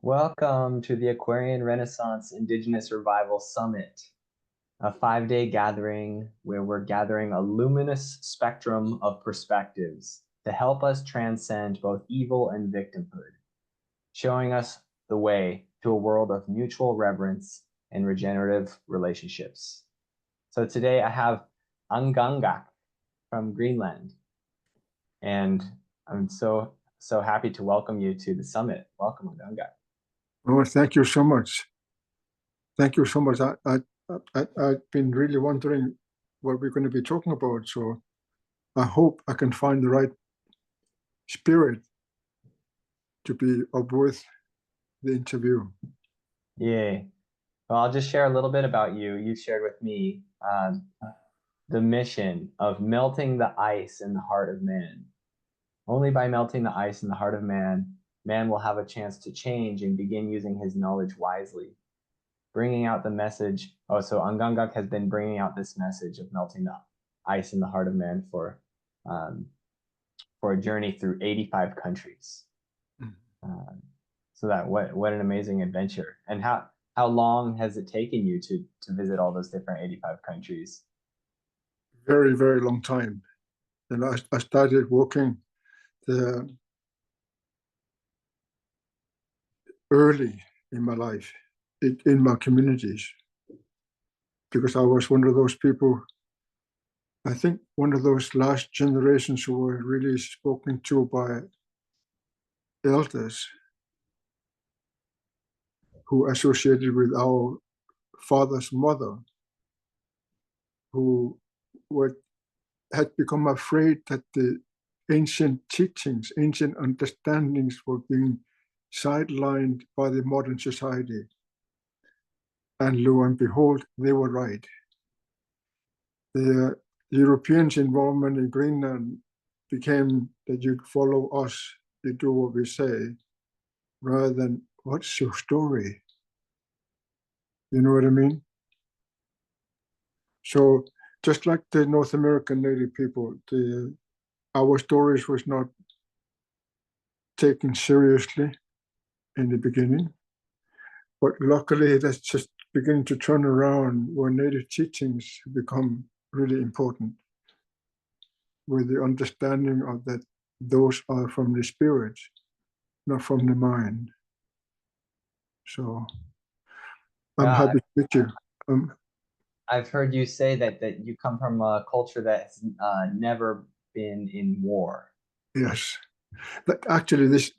Welcome to the Aquarian Renaissance Indigenous Revival Summit, a 5-day gathering where we're gathering a luminous spectrum of perspectives to help us transcend both evil and victimhood, showing us the way to a world of mutual reverence and regenerative relationships. So today I have Angaangaq from Greenland, and I'm so happy to welcome you to the summit. Welcome, Angaangaq. Oh, thank you so much. Thank you so much. I've been really wondering what we're going to be talking about. So I hope I can find the right spirit to be up with the interview. Yeah. Well, I'll just share a little bit about you. You shared with me the mission of melting the ice in the heart of man. Only by melting the ice in the heart of man, man will have a chance to change and begin using his knowledge wisely. Bringing out the message. Oh, so Angaangaq has been bringing out this message of melting the ice in the heart of man for a journey through 85 countries. So that what an amazing adventure. And how long has it taken you to visit all those different 85 countries? Very, very long time. And I started working early in my life, in my communities, because I was one of those people, I think one of those last generations who were really spoken to by elders who associated with our father's mother, who had become afraid that the ancient teachings, ancient understandings were being sidelined by the modern society. And lo and behold, they were right. The Europeans' involvement in Greenland became that you follow us, you do what we say, rather than what's your story? You know what I mean? So just like the North American Native people, our stories was not taken seriously in the beginning, but luckily that's just beginning to turn around where Native teachings become really important, with the understanding of that those are from the spirit, not from the mind. So I'm happy to meet you. I've heard you say that you come from a culture that's never been in war. Yes. But actually, this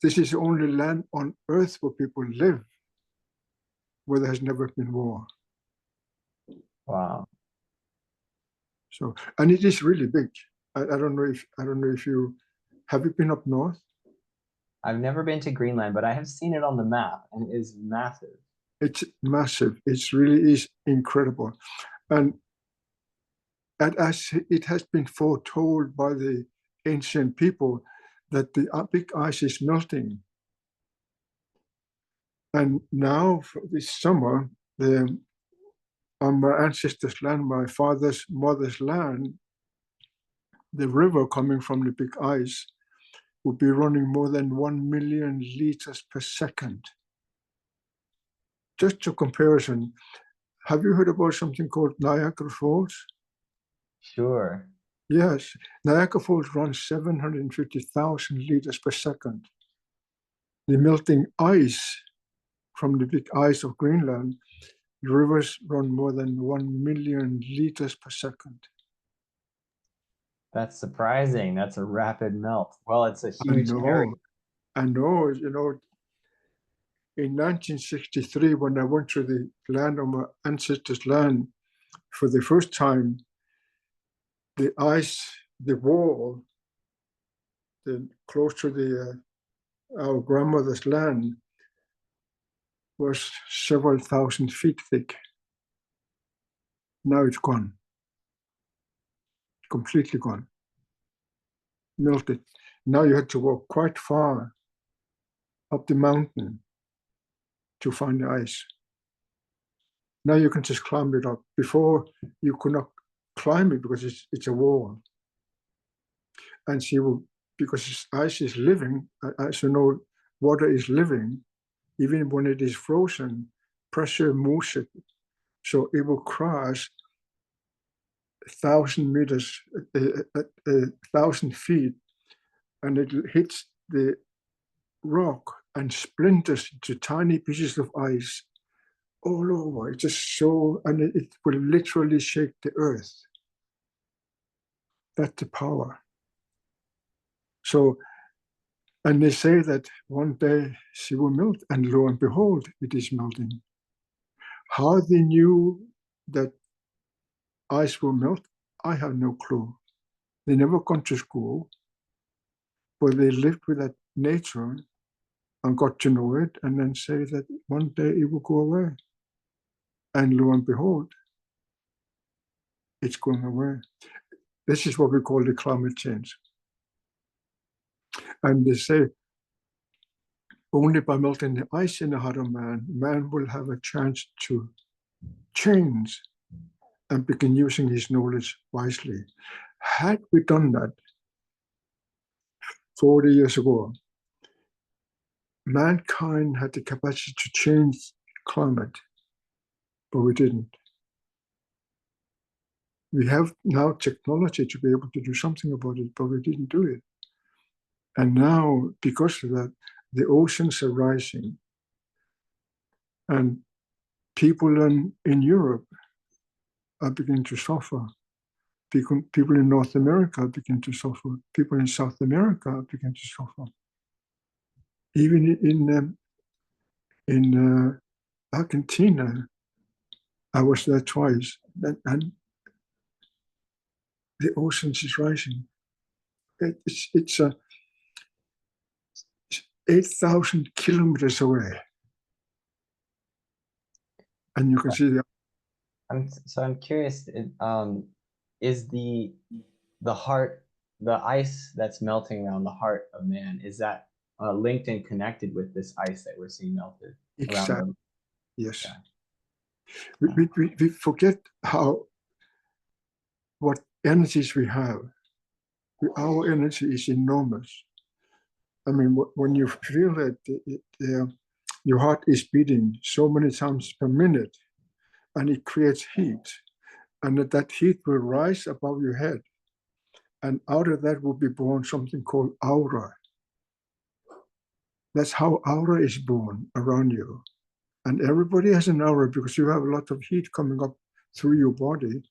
is the only land on earth where people live where there has never been war. Wow. So, and it is really big. I don't know if you have you been up north? I've never been to Greenland, but I have seen it on the map, and it is massive. It's massive. It really is incredible, and as it has been foretold by the ancient people that the big ice is melting. And now, for this summer, on my ancestors' land, my father's mother's land, the river coming from the big ice would be running more than 1 million liters per second. Just to comparison, have you heard about something called Niagara Falls? Sure. Yes, Niagara Falls runs 750,000 liters per second. The melting ice from the big ice of Greenland, the rivers run more than 1 million liters per second. That's surprising. That's a rapid melt. Well, it's a huge area. I know, in 1963, when I went to the land of my ancestors' land for the first time, the ice, the wall, close to our grandmother's land, was several thousand feet thick. Now it's gone, completely gone, melted. Now you had to walk quite far up the mountain to find the ice. Now you can just climb it up. Before, you could not climb it because it's a wall. And because ice is living, as you know, water is living, even when it is frozen, pressure moves it. So it will cross 1,000 meters, 1,000 feet, and it hits the rock and splinters into tiny pieces of ice all over. It's just so, and it will literally shake the earth. That's the power. So, and they say that one day she will melt, and lo and behold, it is melting. How they knew that ice will melt, I have no clue. They never gone to school, but they lived with that nature and got to know it, and then say that one day it will go away. And lo and behold, it's going away. This is what we call the climate change. And they say only by melting the ice in the heart of man, man will have a chance to change and begin using his knowledge wisely. Had we done that 40 years ago, mankind had the capacity to change climate, but we didn't. We have now technology to be able to do something about it, but we didn't do it. And now, because of that, the oceans are rising. And people in Europe are beginning to suffer. People in North America begin to suffer. People in South America begin to suffer. Even in Argentina, I was there twice, and the oceans is rising. It's 8,000 kilometers away, and you can see the. I'm curious. Is the heart, the ice that's melting around the heart of man, is that linked and connected with this ice that we're seeing melted around Exactly. them? Yes. Yeah. We forget what energies we have. Our energy is enormous. I mean, when you feel that your heart is beating so many times per minute, and it creates heat, and that heat will rise above your head, and out of that will be born something called aura. That's how aura is born around you. And everybody has an aura because you have a lot of heat coming up through your body.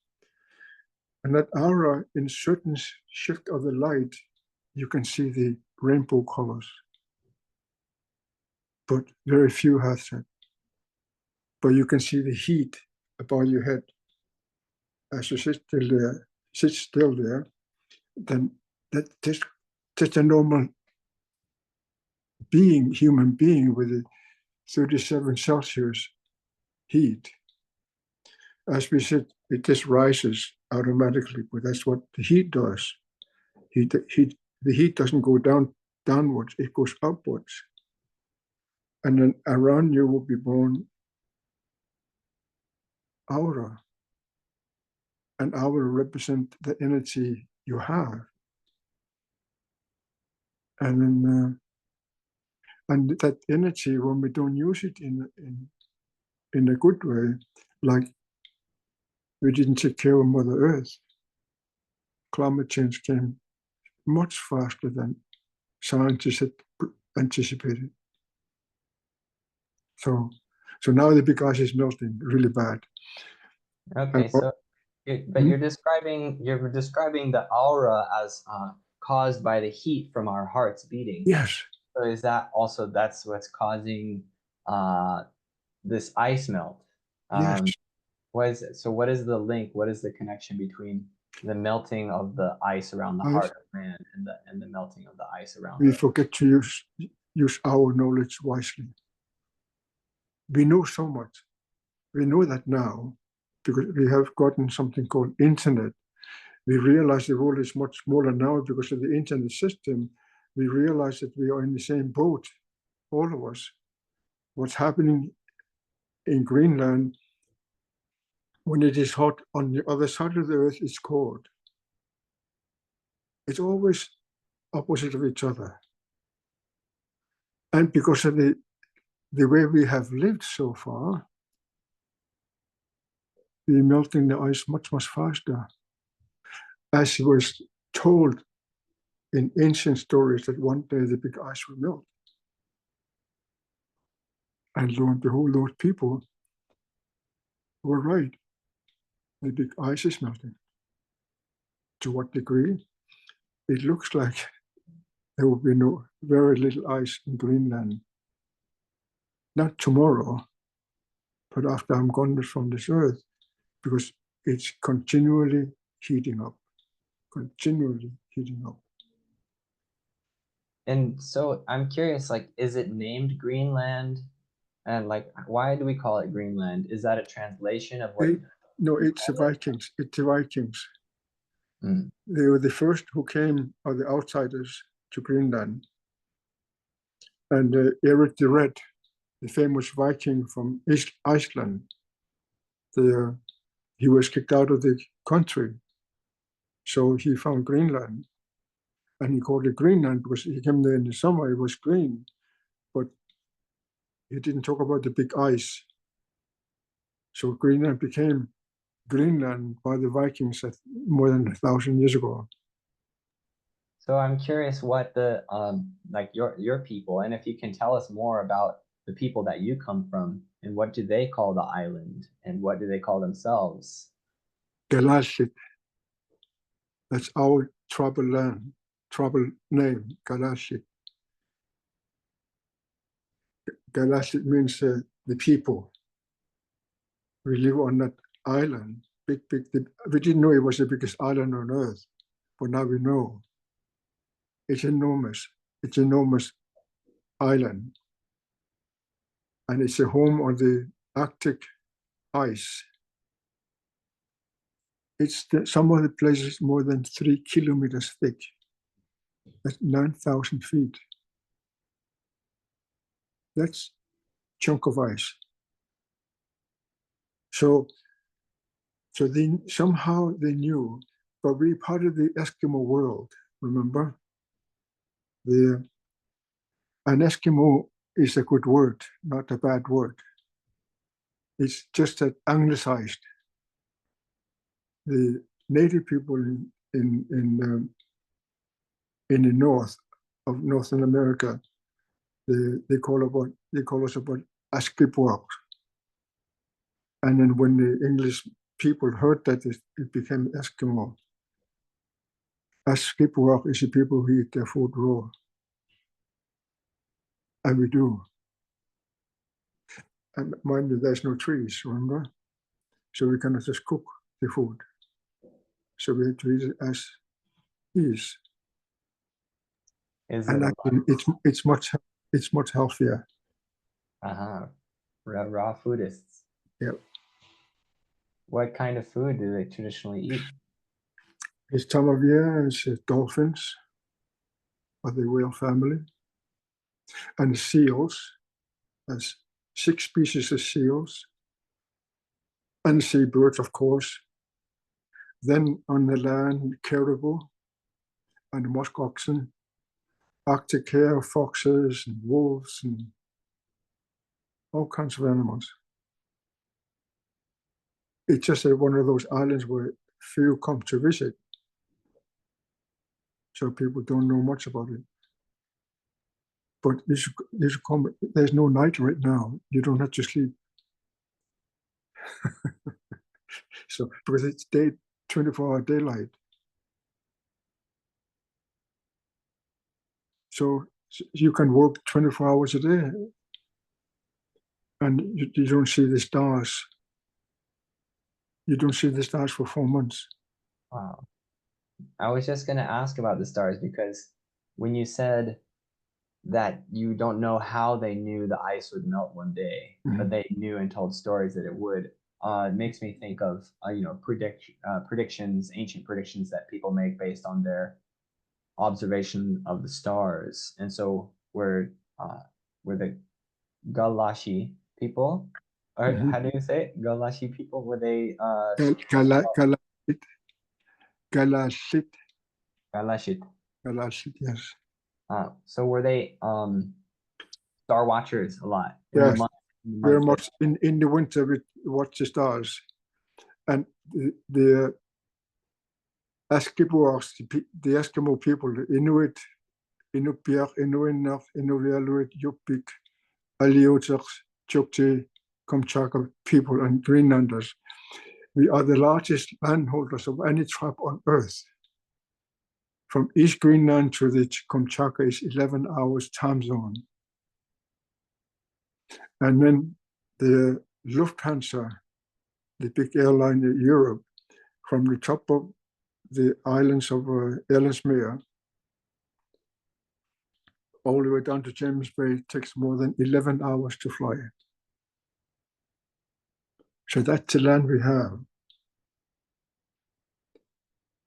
And that aura, in certain shift of the light, you can see the rainbow colors. But very few have that. But you can see the heat above your head. As you sit still there, then that's a normal being, human being with a 37 Celsius heat. As we said, it just rises automatically, but that's what the heat does. The heat doesn't go downwards, it goes upwards. And then around you will be born aura. And aura represent the energy you have. And then and that energy, when we don't use it in a good way, like we didn't take care of Mother Earth, climate change came much faster than scientists had anticipated. So now the big ice is melting really bad. Okay, so but Hmm? you're describing the aura as caused by the heat from our hearts beating. Yes. So is that also that's what's causing this ice melt? Yes. What is the link? What is the connection between the melting of the ice around the heart of man and the melting of the ice around We the forget to use our knowledge wisely. We know so much. We know that now because we have gotten something called internet. We realize the world is much smaller now because of the internet system. We realize that we are in the same boat, all of us. What's happening in Greenland, when it is hot on the other side of the earth, it's cold. It's always opposite of each other. And because of the the way we have lived so far, we're melting the ice much, much faster. As it was told in ancient stories that one day the big ice will melt. And lo and behold, those people were right. The big ice is melting. To what degree? It looks like there will be very little ice in Greenland. Not tomorrow, but after I'm gone from this earth, because it's continually heating up, continually heating up. And so I'm curious, like, is it named Greenland? And like, why do we call it Greenland? Is that a translation of what? No, it's the Vikings. It's the Vikings. Mm. They were the first who came, or the outsiders, to Greenland. And Eric the Red, the famous Viking from Iceland, he was kicked out of the country. So he found Greenland. And he called it Greenland because he came there in the summer, it was green. But he didn't talk about the big ice. So Greenland became Greenland by the Vikings more than 1,000 years ago. So I'm curious what the like your people, and if you can tell us more about the people that you come from, and what do they call the island, and what do they call themselves? Galashit. That's our tribal name, Galashit. Galashit means the people. We live on that island, big. We didn't know it was the biggest island on earth, but now we know. It's enormous. It's enormous island. And it's a home on the Arctic ice. It's some of the places more than 3 kilometers thick. That's 9,000 feet. That's chunk of ice. So somehow they knew, but we're part of the Eskimo world, remember? An Eskimo is a good word, not a bad word. It's just that anglicized. The native people in the north of Northern America, they call us about Askipuak. And then when the English people heard that, it became Eskimo. Askipuak is the people who eat their food raw. And we do. And mind you, there's no trees, remember? So we cannot just cook the food. So we have to eat it as is. Is And it actually, it's much healthier. raw foodists? Yeah. What kind of food do they traditionally eat? This time of year is dolphins of the whale family, and seals. There's 6 species of seals, and seabirds, of course. Then on the land, caribou and musk oxen, Arctic hare, foxes, and wolves, and all kinds of animals. It's just one of those islands where few come to visit, so people don't know much about it. But you should come. There's no night right now. You don't have to sleep. So because it's 24-hour daylight. So you can work 24 hours a day, and you don't see the stars. You don't see the stars for 4 months. Wow. I was just going to ask about the stars because when you said that you don't know how they knew the ice would melt one day, but they knew and told stories that it would, it makes me think of predictions, ancient predictions that people make based on their observation of the stars. And so we're the Galashi people, or how do you say it? Galashi people? Were they Galashit. Galashit? Galashit, yes. So were they star watchers a lot in Yeah, the month. very much in the winter we watch the stars. And the Eskimos, the Eskimo people, the Inuit, Inupiaq, Inuinnaq, Inuvialuit, Yupik, Aliotics, Chukchi, Kamchatka people, and Greenlanders. We are the largest landholders of any tribe on Earth. From East Greenland to the Kamchatka is 11 hours time zone. And then the Lufthansa, the big airline in Europe, from the top of the islands of Ellesmere all the way down to James Bay takes more than 11 hours to fly. So that's the land we have.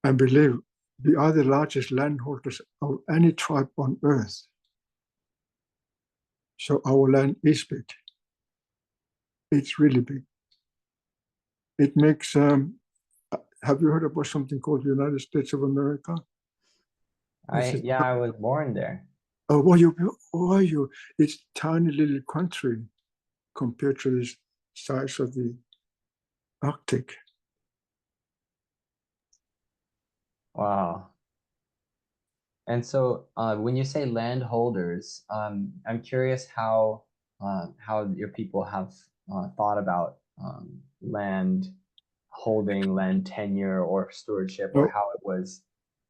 I believe we are the largest landholders of any tribe on Earth. So our land is big. It's really big. It makes, have you heard about something called the United States of America? Yeah, I was born there. Oh, are you? It's a tiny little country compared to the size of the Arctic. Wow. And so when you say landholders, I'm curious how your people have thought about land holding, land tenure or stewardship, or No, how it was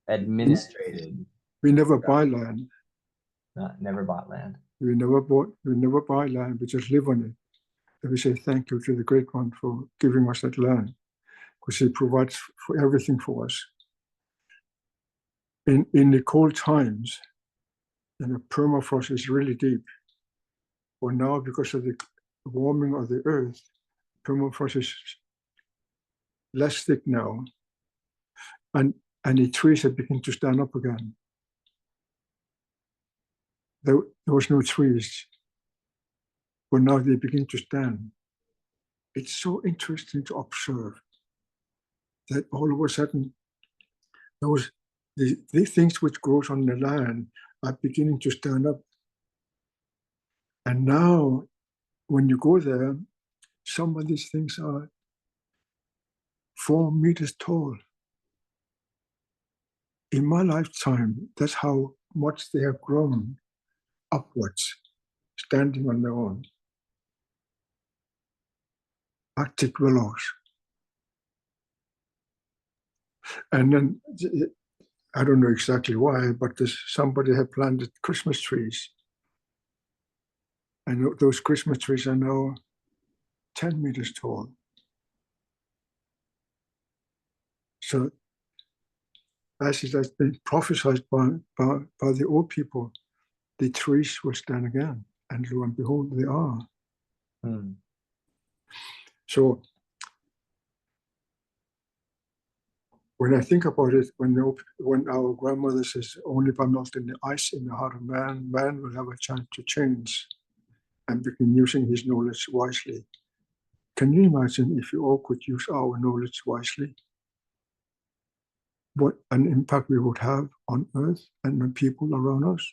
administrated. we never buy land. Never bought land. We never buy land. We just live on it. And we say thank you to the Great One for giving us that land, because He provides for everything for us. In the cold times, the permafrost is really deep. But now, because of the warming of the earth, permafrost is less thick now, and the trees have begun to stand up again. There was no trees, but now they begin to stand. It's so interesting to observe that all of a sudden, the things which grows on the land are beginning to stand up. And now, when you go there, some of these things are 4 meters tall. In my lifetime, that's how much they have grown upwards, standing on their own. Arctic willows. And then, I don't know exactly why, but somebody had planted Christmas trees. And those Christmas trees are now 10 meters tall. So as it has been prophesied by the old people, the trees will stand again. And lo and behold, they are. Hmm. So when I think about it, when our grandmother says, only by melting the ice in the heart of man, man will have a chance to change and begin using his knowledge wisely. Can you imagine if you all could use our knowledge wisely? What an impact we would have on Earth and the people around us?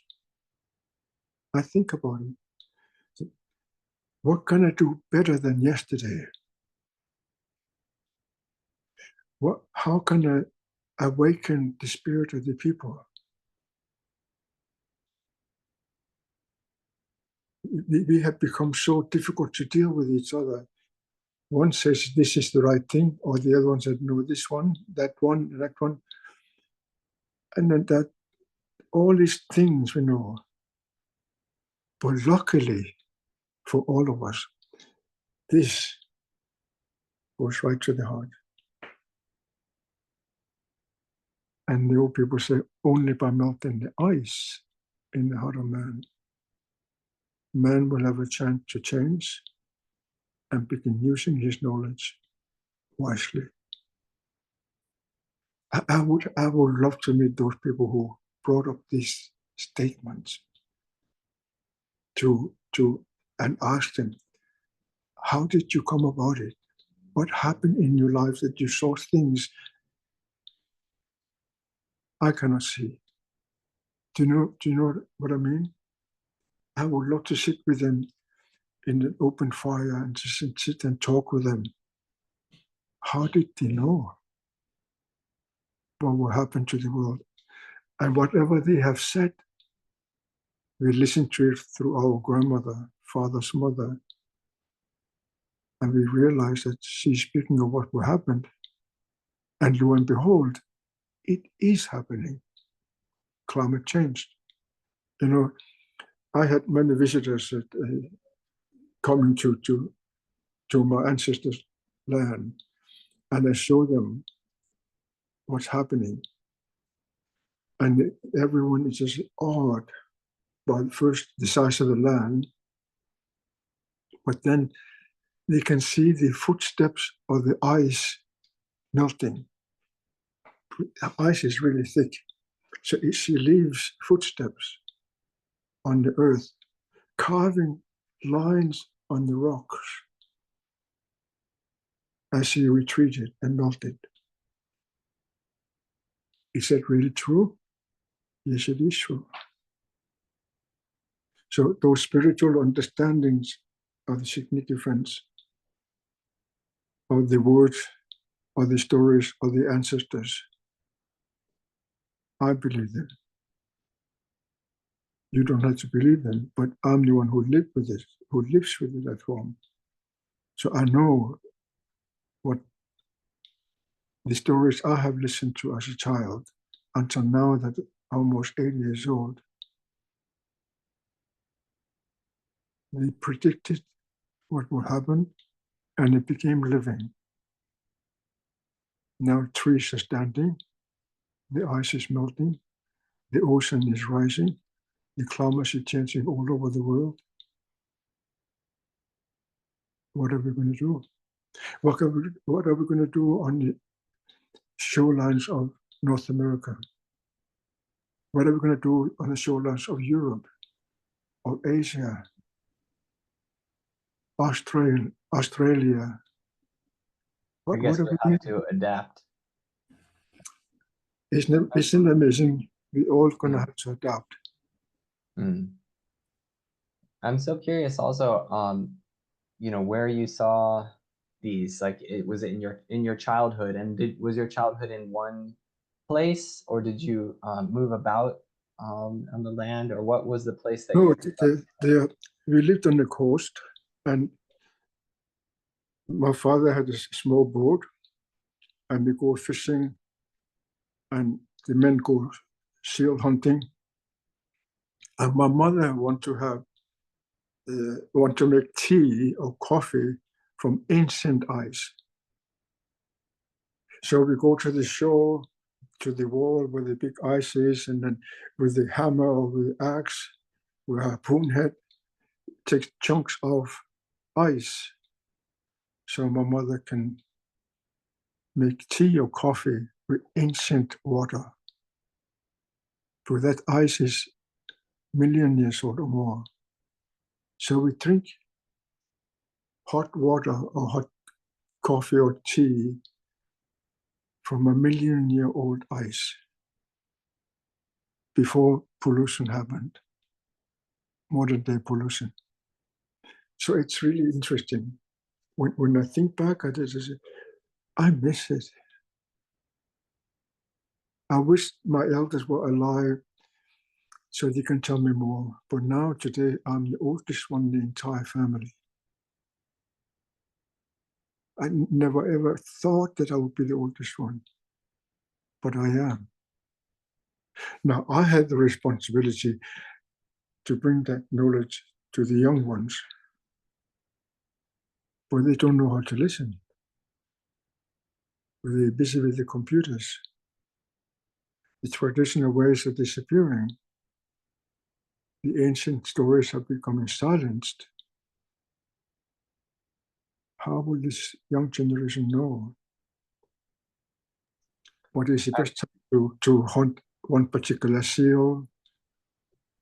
I think about it. What can I do better than yesterday? How can I awaken the spirit of the people? We have become so difficult to deal with each other. One says this is the right thing, or the other one said no, this one, that one, that one. And then that all these things we know. But luckily for all of us, this goes right to the heart. And the old people say, only by melting the ice in the heart of man, man will have a chance to change and begin using his knowledge wisely. I would love to meet those people who brought up these statements and ask them, how did you come about it? What happened in your life that you saw things I cannot see? Do you know what I mean? I would love to sit with them in an open fire and just sit and talk with them. How did they know what will happen to the world? And whatever they have said, we listen to it through our grandmother, father's mother, and we realize that she's speaking of what will happen. And lo and behold, it is happening. Climate change. You know, I had many visitors that, coming to my ancestors' land, and I show them what's happening. And everyone is just awed by first the size of the land, but then they can see the footsteps of the ice melting. The ice is really thick, so she leaves footsteps on the earth, carving lines on the rocks as she retreated and melted. Is that really true? Yes, it is true. So those spiritual understandings of the significance of the words or the stories of the ancestors, I believe them. You don't have to believe them, but I'm the one who lived with it, who lives with it at home. So I know what the stories I have listened to as a child until now that I'm almost 80 years old. They predicted what would happen and it became living. Now trees are standing, the ice is melting, the ocean is rising, the climate is changing all over the world. What are we going to do? What are we going to do on the shorelines of North America? What are we going to do on the shorelines of Europe, of Asia, Australia? I What guess are we we have going to do? to adapt. Isn't it amazing? We're all going to Mm. have to adapt. Mm. I'm so curious also, where you saw these, like was it in your childhood, and was your childhood in one place, or did you move about on the land, or what was the place that you No, grew up? we lived on the coast, and my father had a small boat, and we go fishing, and the men go seal hunting. And my mother want to make tea or coffee from ancient ice. So we go to the shore, to the wall where the big ice is, and then with the hammer or with the axe, with a harpoon head, take chunks of ice, so my mother can make tea or coffee with ancient water. For that ice is million years old or more. So we drink hot water or hot coffee or tea from a million-year-old ice before pollution happened, modern day pollution. So it's really interesting. When I think back at it, I miss it. I wish my elders were alive so they can tell me more. But now, today, I'm the oldest one in the entire family. I never ever thought that I would be the oldest one, but I am. Now, I had the responsibility to bring that knowledge to the young ones, but they don't know how to listen. They're busy with the computers. The traditional ways are disappearing. The ancient stories are becoming silenced. How will this young generation know what is the best time to hunt one particular seal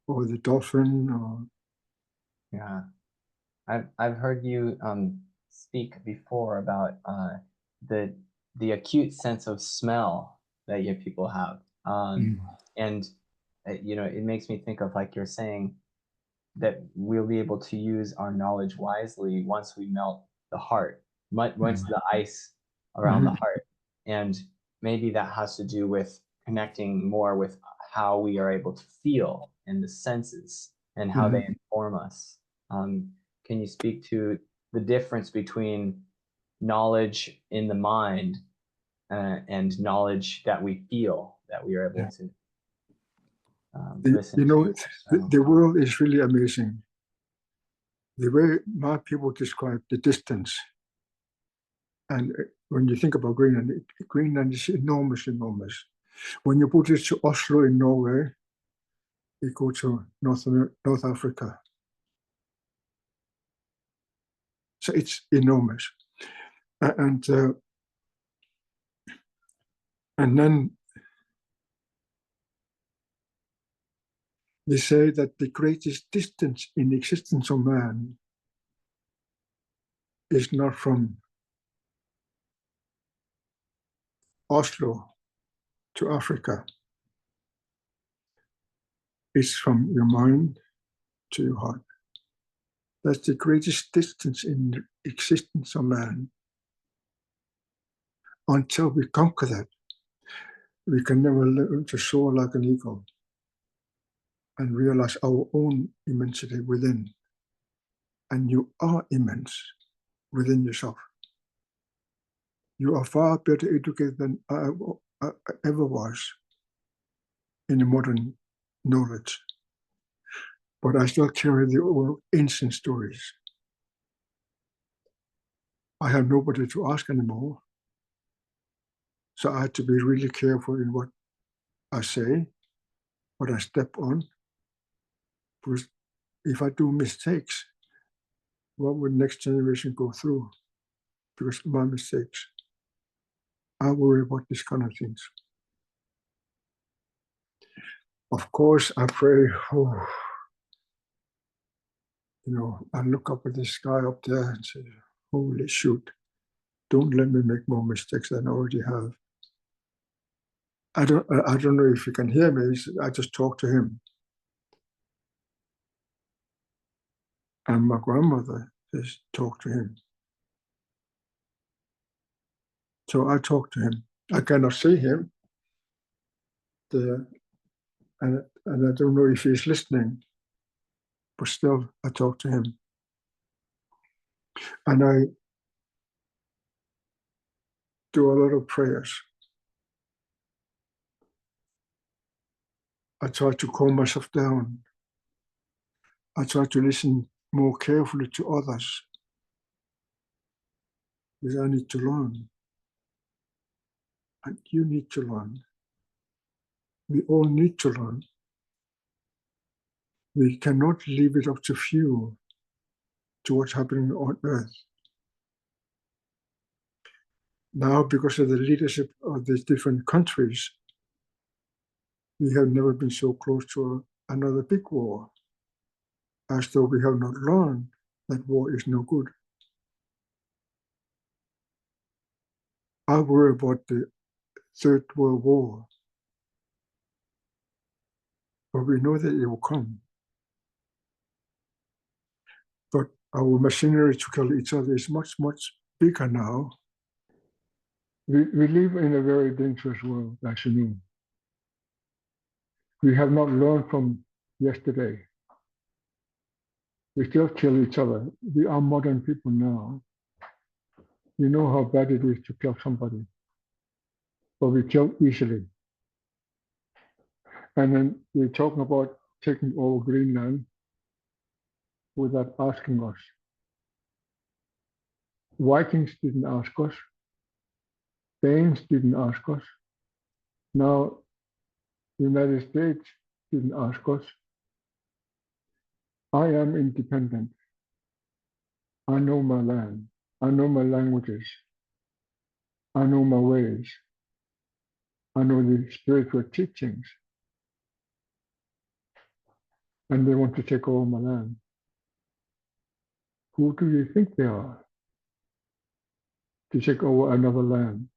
or the dolphin? Or Yeah, I've heard you speak before about the acute sense of smell that your people have, Mm. and it makes me think of, like you're saying, that we'll be able to use our knowledge wisely once we melt the heart, once the ice around the heart. And maybe that has to do with connecting more with how we are able to feel and the senses and how they inform us. Can you speak to the difference between knowledge in the mind and knowledge that we feel, that we are able to listen you know, to? So. the world is really amazing. The way my people describe the distance, and when you think about Greenland, Greenland is enormous, enormous. When you put it to Oslo in Norway, you go to North Africa. So it's enormous. And then they say that the greatest distance in the existence of man is not from Oslo to Africa. It's from your mind to your heart. That's the greatest distance in the existence of man. Until we conquer that, we can never learn to soar like an eagle and realize our own immensity within. And you are immense within yourself. You are far better educated than I ever was in the modern knowledge. But I still carry the old ancient stories. I have nobody to ask anymore. So I had to be really careful in what I say, what I step on. Because if I do mistakes, what would next generation go through? Because of my mistakes. I worry about these kind of things. Of course, I pray, I look up at the sky up there and say, holy shoot, don't let me make more mistakes than I already have. I don't know if you can hear me. I just talk to him. And my grandmother says, talk to him. So I talk to him. I cannot see him. And I don't know if he's listening, but still I talk to him. And I do a lot of prayers. I try to calm myself down. I try to listen more carefully to others, because I need to learn. And you need to learn. We all need to learn. We cannot leave it up to few to what's happening on earth. Now, because of the leadership of these different countries, we have never been so close to another big war, as though we have not learned that war is no good. I worry about the Third World War, but we know that it will come. But our machinery to kill each other is much, much bigger now. We live in a very dangerous world, as you know. We have not learned from yesterday. We still kill each other. We are modern people now. We know how bad it is to kill somebody, but we kill easily. And then we're talking about taking over Greenland without asking us. Vikings didn't ask us. Danes didn't ask us. Now, the United States didn't ask us. I am independent. I know my land. I know my languages. I know my ways. I know the spiritual teachings. And they want to take over my land. Who do you think they are to take over another land?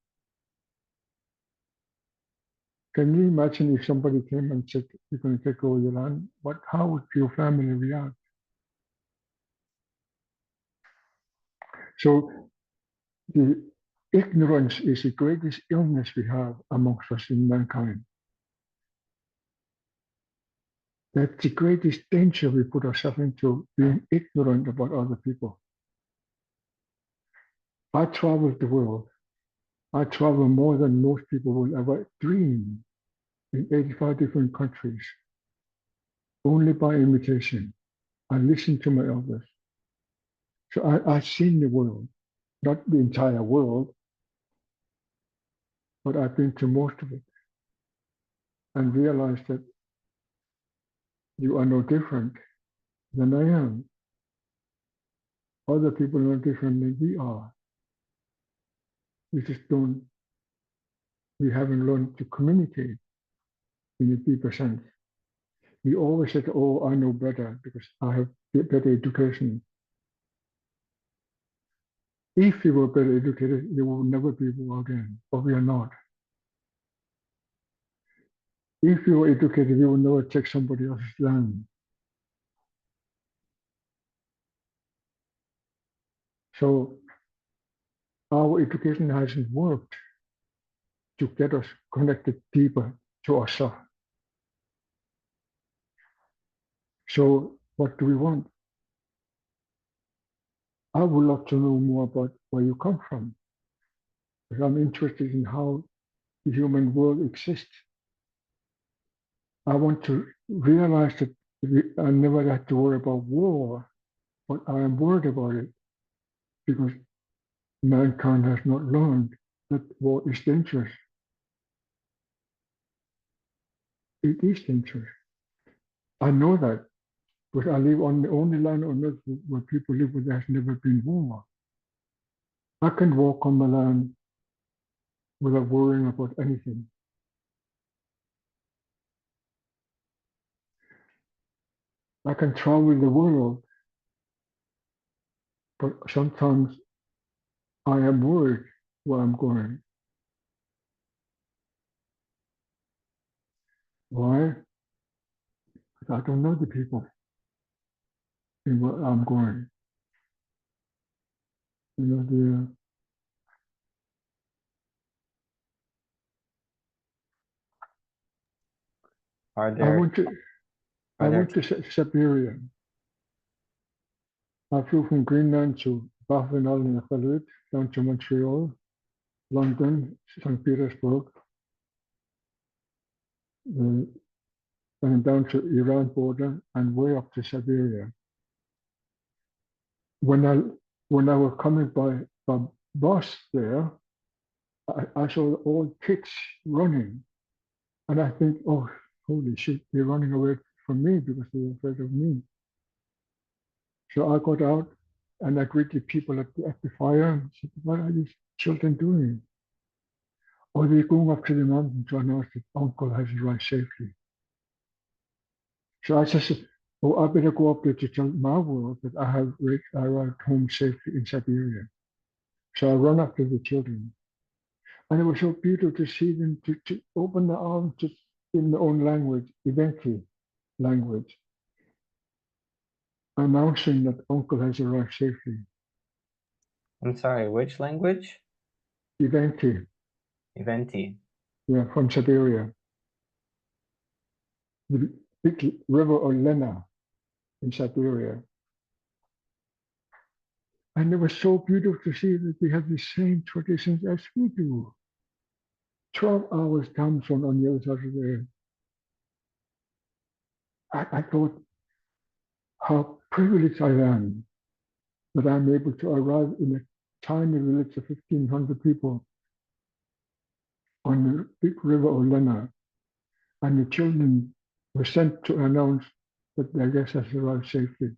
Can you imagine if somebody came and said, you're going to take over your land? How would your family react? So the ignorance is the greatest illness we have amongst us in mankind. That's the greatest danger we put ourselves into, being ignorant about other people. I travel the world. I travel more than most people will ever dream, in 85 different countries, only by invitation. I listen to my elders. So I've seen the world, not the entire world, but I've been to most of it and realized that you are no different than I am. Other people are no different than we are. We haven't learned to communicate in a deeper sense. We always said, oh, I know better because I have better education. If we were better educated, there will never be war again, but we are not. If we were educated, we will never take somebody else's land. So our education hasn't worked to get us connected deeper to ourselves. So what do we want? I would love to know more about where you come from, because I'm interested in how the human world exists. I want to realize that I never had to worry about war, but I am worried about it because mankind has not learned that war is dangerous. It is dangerous. I know that, but I live on the only land on earth where people live where there has never been war. I can walk on the land without worrying about anything. I can travel the world, but sometimes I am worried where I'm going. Why? Because I don't know the people in where I'm going. You know, Are I there went to Siberia. I flew from Greenland to Baffin Island, down to Montreal, London, St. Petersburg, and down to Iran border and way up to Siberia. When I was coming by bus there, I saw all kids running, and I think, oh, holy shit, they're running away from me because they're afraid of me. So I got out and I greeted people at the fire and said, what are these children doing? Oh, they're going up to the mountain to announce that uncle has arrived safely. So I just said, oh, I better go up there to tell my world that I arrived home safely in Siberia. So I run after the children. And it was so beautiful to see them to open their arms in their own language, eventually language, announcing that uncle has arrived safely. I'm sorry, which language? Eventually, Eventi. yeah, from Siberia. The big river Olena in Siberia. And it was so beautiful to see that they have the same traditions as we do. 12 hours time zone on the other side of the earth. I thought how privileged I am that I'm able to arrive in a tiny village of 1,500 people on the big river Olena, and the children were sent to announce that their guest has arrived safely.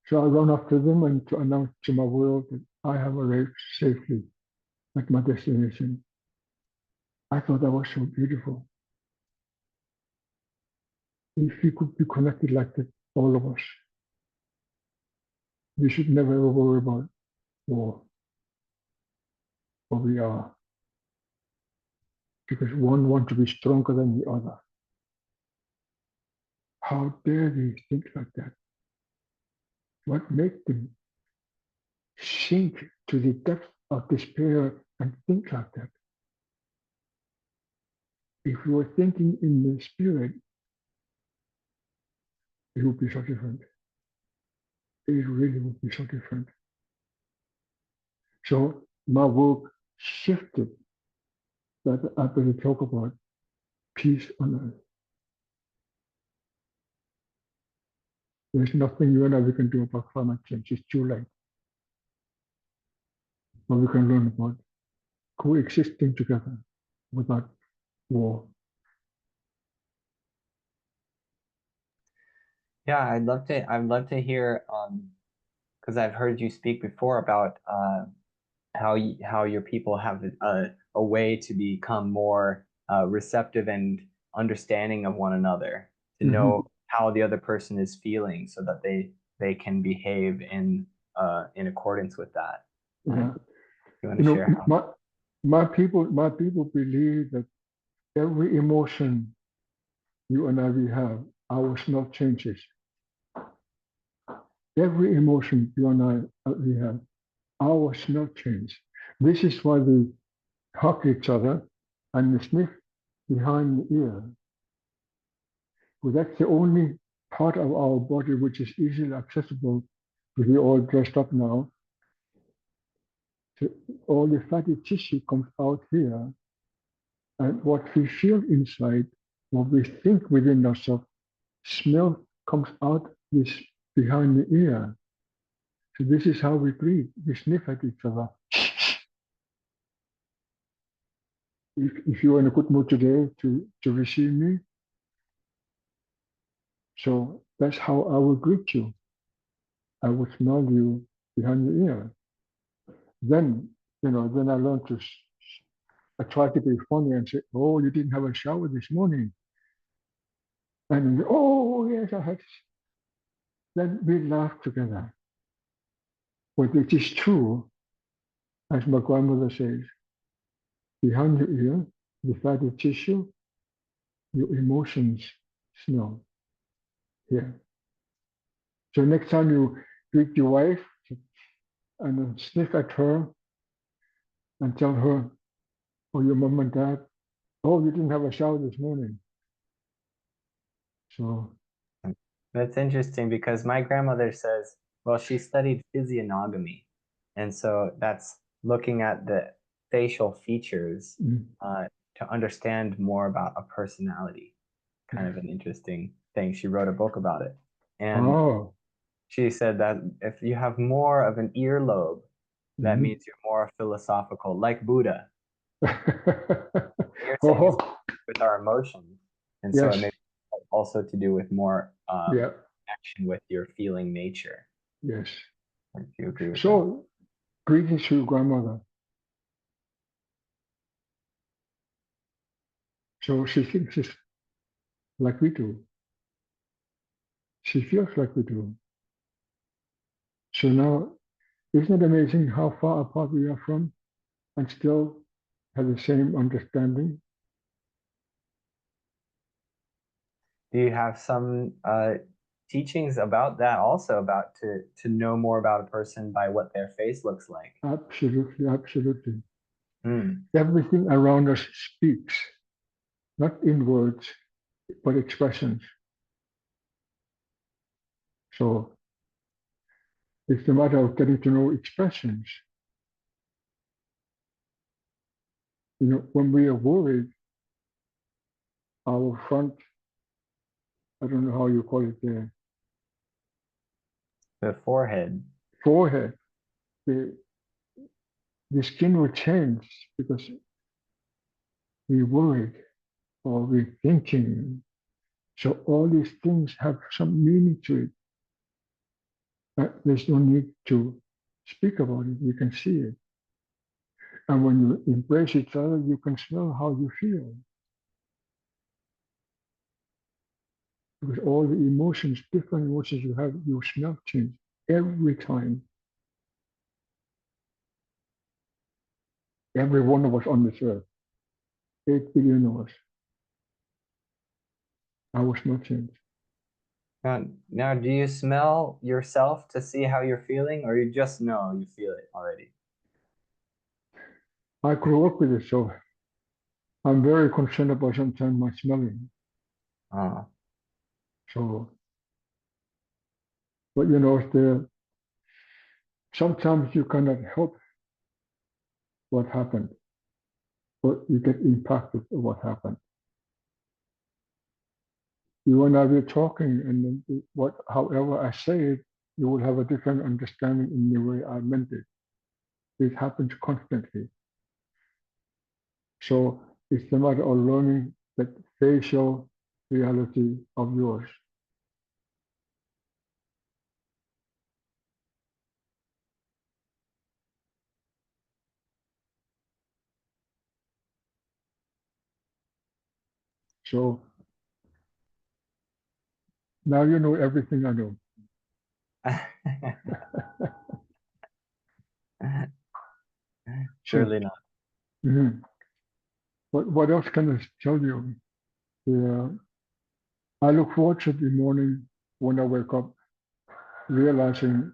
So I run after them and to announce to my world that I have arrived safely at my destination. I thought that was so beautiful. If we could be connected like that, all of us, we should never ever worry about war, but we are, because one wants to be stronger than the other. How dare they think like that? What makes them? sink to the depth of despair and think like that. If you were thinking in the spirit, it would be so different. It really would be so different. So my work shifted that I better talk about peace on earth. There's nothing you and I we can do about climate change. It's too late. But we can learn about coexisting together without war. Yeah, I'd love to hear because I've heard you speak before about how your people have a way to become more receptive and understanding of one another, to Mhm. know how the other person is feeling so that they can behave in accordance with that. Yeah. You want You to know, share how? my people believe that every emotion you and I we have, ours not changes. Every emotion you and I we have, ours not change. This is why we hug each other and we sniff behind the ear. Well, that's the only part of our body which is easily accessible. We're all dressed up now. So all the fatty tissue comes out here, and what we feel inside, what we think within ourselves, smell comes out this behind the ear. So this is how we breathe. We sniff at each other. If you're in a good mood today to receive me, so that's how I will greet you. I will smell you behind the ear. Then, then I learned I try to be funny and say, oh, you didn't have a shower this morning. And oh, yes, I had. Then we laugh together. But it is true, as my grandmother says, behind your ear, the fatty tissue, your emotions smell here. So next time you greet your wife and sniff at her and tell her, or your mom and dad, oh, you didn't have a shower this morning. So, That's interesting because my grandmother says, well, she studied physiognomy, and so that's looking at the facial features mm, to understand more about a personality. Kind of an interesting thing. She wrote a book about it. And oh, she said that if you have more of an earlobe, that mhm. means you're more philosophical, like Buddha. You're saying it's Oh, with our emotions. And so it yes, may also to do with more yeah, connection with your feeling nature. yes. Do you agree with that? So, greetings to your grandmother. So she thinks it's like we do. She feels like we do. So now, isn't it amazing how far apart we are from and still have the same understanding? Do you have some teachings about that also, about to know more about a person by what their face looks like? Absolutely, absolutely. Hmm. Everything around us speaks, not in words, but expressions. So it's a matter of getting to know expressions. When we are worried, our front, I don't know how you call it there, The forehead. forehead, the, the skin will change because we're worried or we're thinking. So all these things have some meaning to it. There's no need to speak about it. You can see it. And when you embrace each other, you can smell how you feel. Because all the emotions, different emotions you have, you smell change every time. Every one of us on this earth, 8 billion of us, our smell change. Now, do you smell yourself to see how you're feeling, or you just know you feel it already? I grew up with it, so I'm very concerned about sometimes my smelling. Uh, So, but you know, sometimes you cannot help what happened, but you get impacted of what happened. You and I were talking, and however I say it, you will have a different understanding in the way I meant it. It happens constantly. So it's a matter of learning that facial reality of yours. So now you know everything I know. So, Surely not. mhm. What else can I tell you? Yeah, I look forward to the morning when I wake up, realizing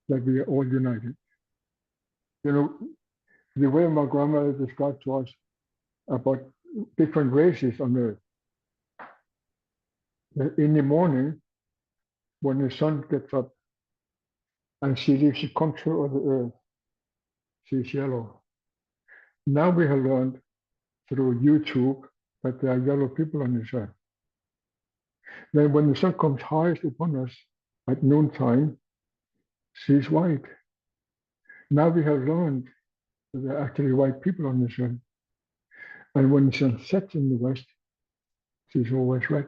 that we are all united. You know, the way my grandmother described to us about different races on Earth. That in the morning, when the sun gets up and she leaves the contour of the Earth, she's yellow. Now we have learned through YouTube that there are yellow people on this earth. Then when the sun comes highest upon us at noontime, she's white. Now we have learned that there are actually white people on this earth. And when the sun sets in the west, she's always red.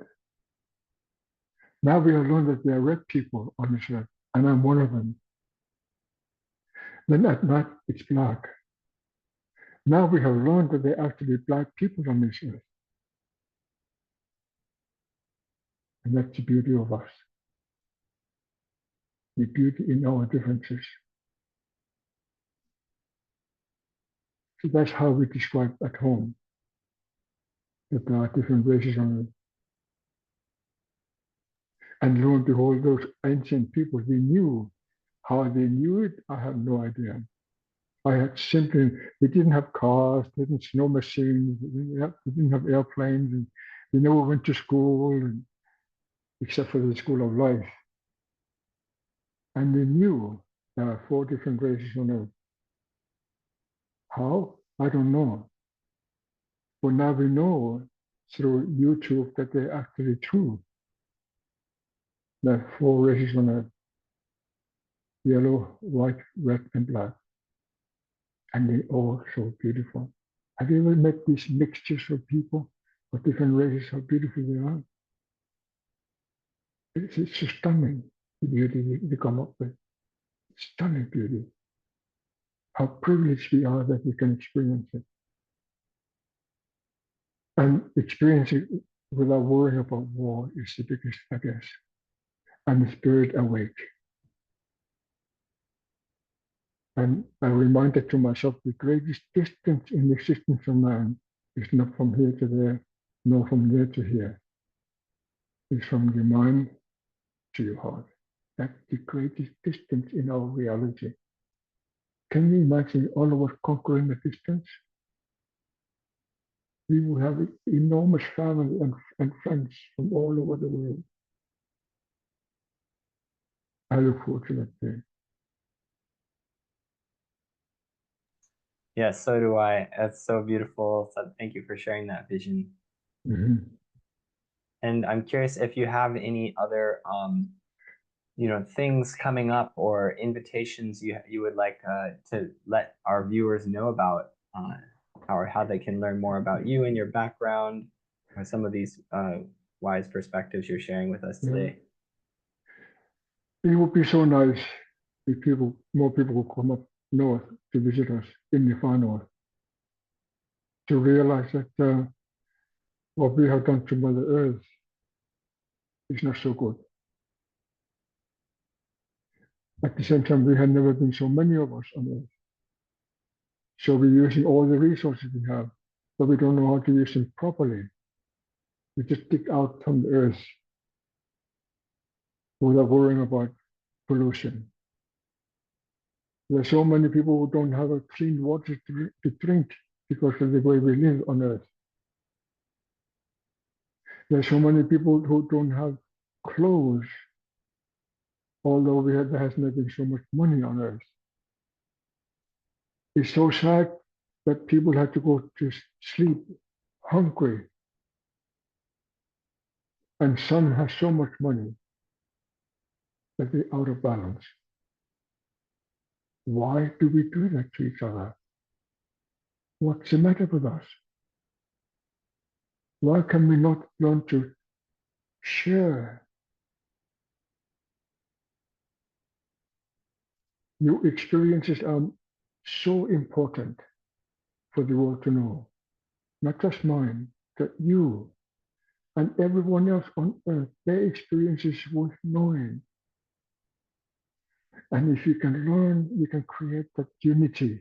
Now we have learned that there are red people on this earth, and I'm one of them. Then at night, it's black. Now we have learned that there are actually black people on this earth. And that's the beauty of us, the beauty in our differences. So that's how we describe at home that there are different races on earth. And lo and behold, those ancient people, they knew. How they knew it, I have no idea. I had simply, they didn't have cars, they didn't snow machines, they didn't have airplanes, and they never went to school, except for the school of life. And they knew there are 4 different races on earth. How? I don't know. But now we know through YouTube that they're actually true. There are 4 races on earth: yellow, white, red, and black. And they all so beautiful. Have you ever met these mixtures of people of different races, how beautiful they are? It's stunning, the beauty they come up with. Stunning beauty. How privileged we are that we can experience it. And experience it without worrying about war is the biggest, I guess. And the spirit awake. And I reminded to myself the greatest distance in the existence of man is not from here to there, nor from there to here. It's from the mind to your heart. That's the greatest distance in our reality. Can you imagine all of us conquering the distance? We will have enormous family and friends from all over the world. I look forward to that day. Yes, so do I. That's so beautiful. So thank you for sharing that vision. Mm-hmm. And I'm curious if you have any other things coming up or invitations you would like to let our viewers know about, or how they can learn more about you and your background, or some of these wise perspectives you're sharing with us Yeah. today. It would be so nice if more people would come up north to visit us in the far north, to realize that what we have done to Mother Earth is not so good. At the same time, we have never been so many of us on Earth. So we're using all the resources we have, but we don't know how to use them properly. We just dig out from the Earth without worrying about pollution. There's so many people who don't have a clean water to drink because of the way we live on Earth. There's so many people who don't have clothes, although there hasn't been so much money on Earth. It's so sad that people have to go to sleep hungry, and some have so much money that they're out of balance. Why do we do that to each other? What's the matter with us? Why can we not learn to share? Your experiences are so important for the world to know, not just mine, that you and everyone else on Earth, their experiences worth knowing. And if you can learn, we can create that unity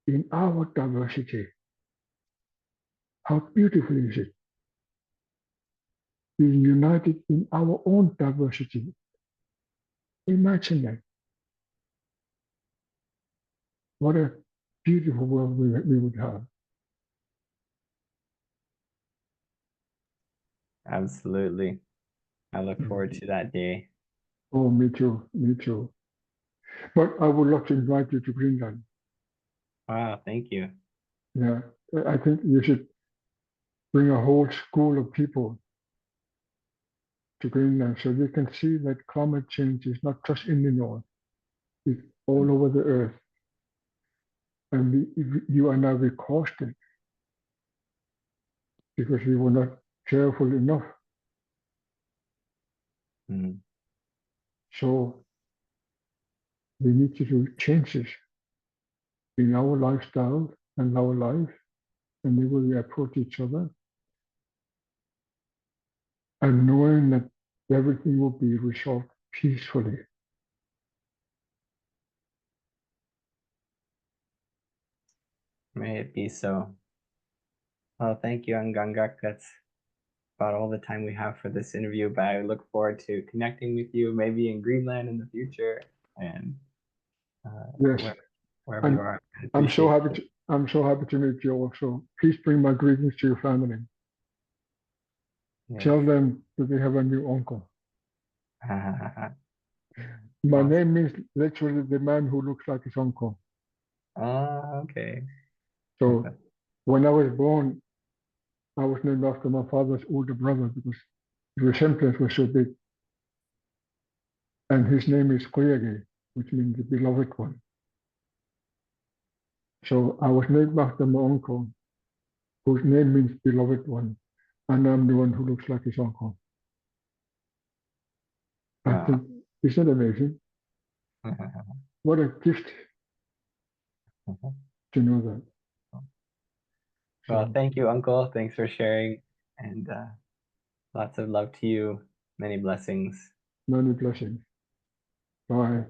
in our diversity. How beautiful is it? Being united in our own diversity. Imagine that. What a beautiful world we would have. Absolutely. I look forward to that day. Oh, me too, me too. But I would love to invite you to Greenland. Wow, thank you. Yeah, I think you should bring a whole school of people to Greenland so they can see that climate change is not just in the north, it's all over the earth. And you and I, we caused it because we were not careful enough. Mm. So we need to do changes in our lifestyle and our life and the way we approach each other. And knowing that everything will be resolved peacefully. May it be so. Well, thank you, Angaangaq. That's about all the time we have for this interview, but I look forward to connecting with you maybe in Greenland in the future and Yes, wherever you are. I I'm so appreciate happy. I'm so happy to meet you also. Please bring my greetings to your family. Yes. Tell them that they have a new uncle. My Awesome. name means literally the man who looks like his uncle. Okay. So when I was born, I was named after my father's older brother because the resemblance was so big. And his name is Keegan, which means the beloved one. So I was named after my uncle, whose name means beloved one. And I'm the one who looks like his uncle. I think, isn't that amazing? What a gift to know that. Well, So, thank you, Uncle. Thanks for sharing, and lots of love to you. Many blessings. many blessings. Bye.